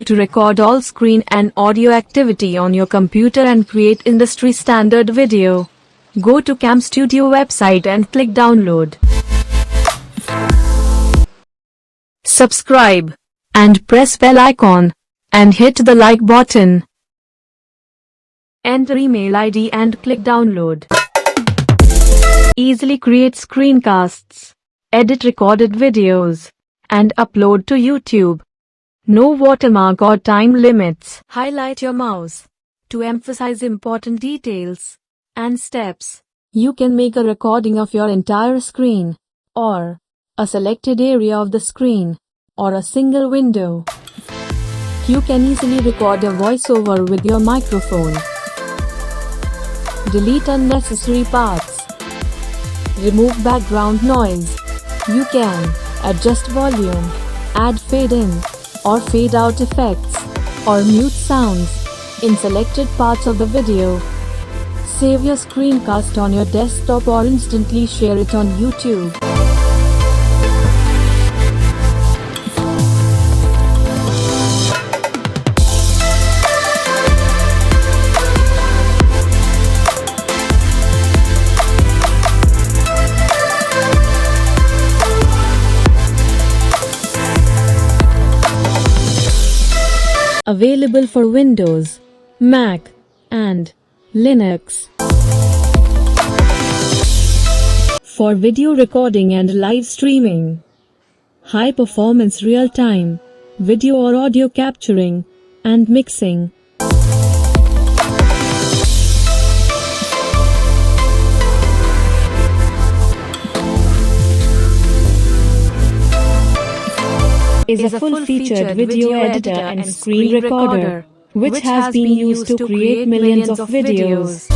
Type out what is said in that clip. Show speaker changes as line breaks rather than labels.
to record all screen and audio activity on your computer and create industry standard video. Go to Cam Studio website and click download. Subscribe and press bell icon and hit the like button. Enter email ID and click download. Easily create screencasts, edit recorded videos, and upload to YouTube. No watermark or time limits. Highlight your mouse to emphasize important details and steps. You can make a recording of your entire screen, or a selected area of the screen, or a single window. You can easily record a voiceover with your microphone. Delete unnecessary parts. Remove background noise. You can adjust volume, add fade in or fade out effects, or mute sounds in selected parts of the video. Save your screencast on your desktop or instantly share it on YouTube. Available for Windows, Mac, and Linux. For video recording and live streaming, high performance real-time video or audio capturing and mixing. Is a full-featured video editor and screen recorder, which has been used to create millions of videos.